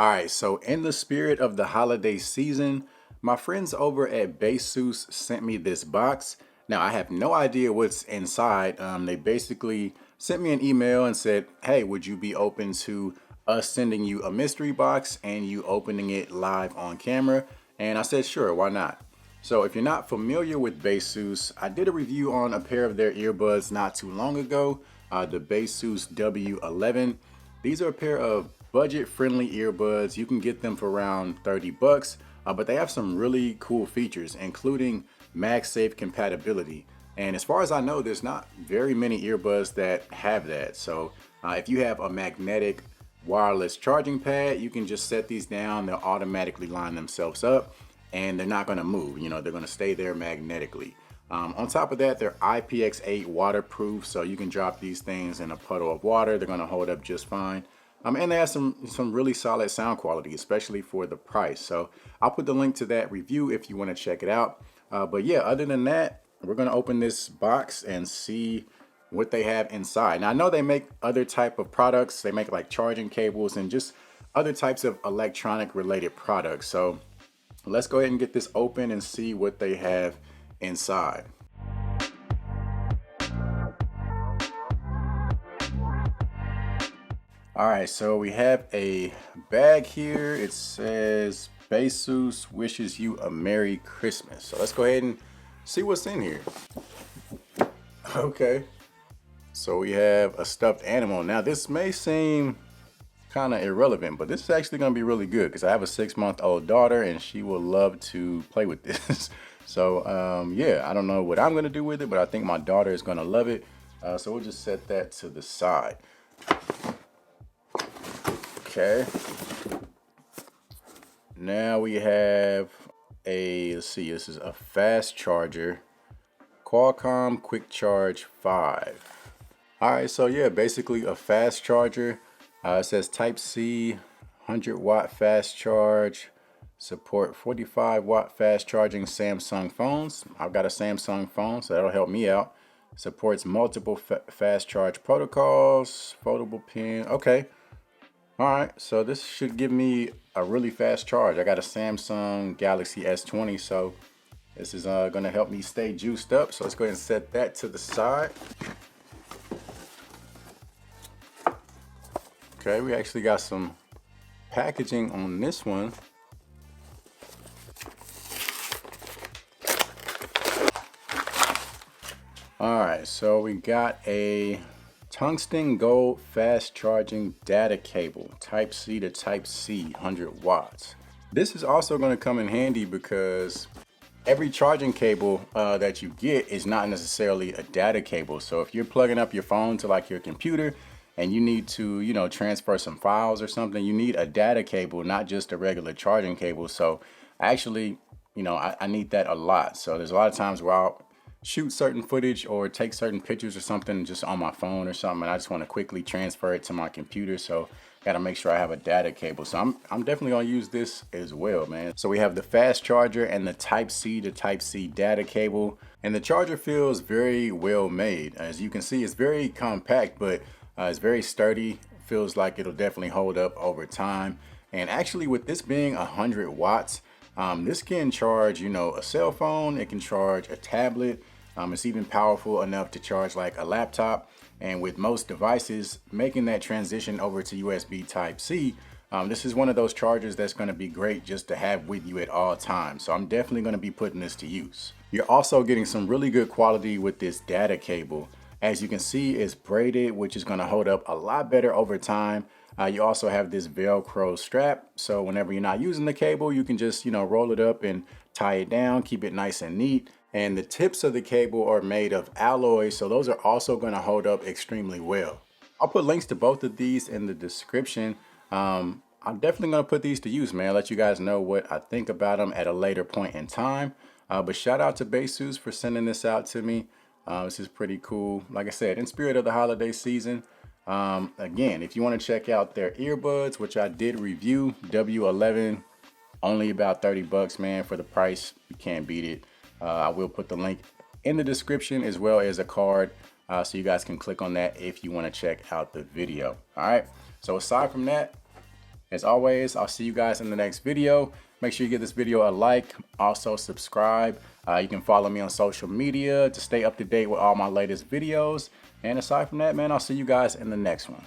All right, so in the spirit of the holiday season, my friends over at Baseus sent me this box. Now, I have no idea what's inside. They basically sent me an email and said, hey, would you be open to us sending you a mystery box and you opening it live on camera? And I said, sure, why not? So if you're not familiar with Baseus, I did a review on a pair of their earbuds not too long ago, the Baseus W11. These are a pair of budget-friendly earbuds. You can get them for around 30 bucks, but they have some really cool features, including MagSafe compatibility. And as far as I know, there's not very many earbuds that have that. So if you have a magnetic wireless charging pad, you can just set these down. They'll automatically line themselves up and they're not going to move. You know, they're going to stay there magnetically. On top of that, they're IPX8 waterproof, so you can drop these things in a puddle of water. They're going to hold up just fine. And they have some really solid sound quality, especially for the price. So I'll put the link to that review if you want to check it out. But yeah, other than that, we're going to open this box and see what they have inside. Now I know they make other type of products. They make like charging cables and just other types of electronic related products. So let's go ahead and get this open and see what they have inside. All right, so we have a bag here. It says Baseus wishes you a Merry Christmas. So let's go ahead and see what's in here. Okay, so we have a stuffed animal. Now this may seem kind of irrelevant, but this is actually going to be really good because I have a 6-month-old daughter and she will love to play with this. So yeah, I don't know what I'm going to do with it, but I think my daughter is going to love it. So we'll just set that to the side. Okay. Now we have let's see, this is a fast charger, Qualcomm Quick Charge 5. All right, so yeah, basically a fast charger. It says Type C, 100 watt fast charge, support 45 watt fast charging Samsung phones. I've got a Samsung phone, so that'll help me out. Supports multiple fast charge protocols, foldable pen. Okay. All right, so this should give me a really fast charge. I got a Samsung Galaxy S20, so this is gonna help me stay juiced up. So let's go ahead and set that to the side. Okay, we actually got some packaging on this one. All right, so we got a tungsten gold fast charging data cable, Type C to Type C, 100 watts. This is also going to come in handy because every charging cable that you get is not necessarily a data cable. So if you're plugging up your phone to like your computer and you need to, you know, transfer some files or something, you need a data cable, not just a regular charging cable. So actually, you know, I need that a lot. So there's a lot of times where I'll shoot certain footage or take certain pictures or something just on my phone or something, and I just want to quickly transfer it to my computer. So got to make sure I have a data cable. So I'm definitely going to use this as well, man. So we have the fast charger and the Type C to Type C data cable, and the charger feels very well made. As you can see, it's very compact, but it's very sturdy. Feels like it'll definitely hold up over time. And actually, with this being 100 watts, this can charge, you know, a cell phone. It can charge a tablet. It's even powerful enough to charge like a laptop. And with most devices making that transition over to USB Type C, this is one of those chargers that's going to be great just to have with you at all times. So I'm definitely going to be putting this to use. You're also getting some really good quality with this data cable. As you can see, it's braided, which is going to hold up a lot better over time. You also have this Velcro strap, so whenever you're not using the cable, you can just, you know, roll it up and tie it down, keep it nice and neat. And the tips of the cable are made of alloy, so those are also going to hold up extremely well. I'll put links to both of these in the description. I'm definitely going to put these to use, man. Let you guys know what I think about them at a later point in time. But shout out to Baseus for sending this out to me. This is pretty cool. Like I said, in spirit of the holiday season. Again, if you want to check out their earbuds, which I did review, W11, only about 30 bucks, man. For the price, you can't beat it. I will put the link in the description as well as a card, so you guys can click on that if you want to check out the video. All right, so aside from that, As always, I'll see you guys in the next video. Make sure you give this video a like, also subscribe. You can follow me on social media to stay up to date with all my latest videos. And aside from that, man, I'll see you guys in the next one.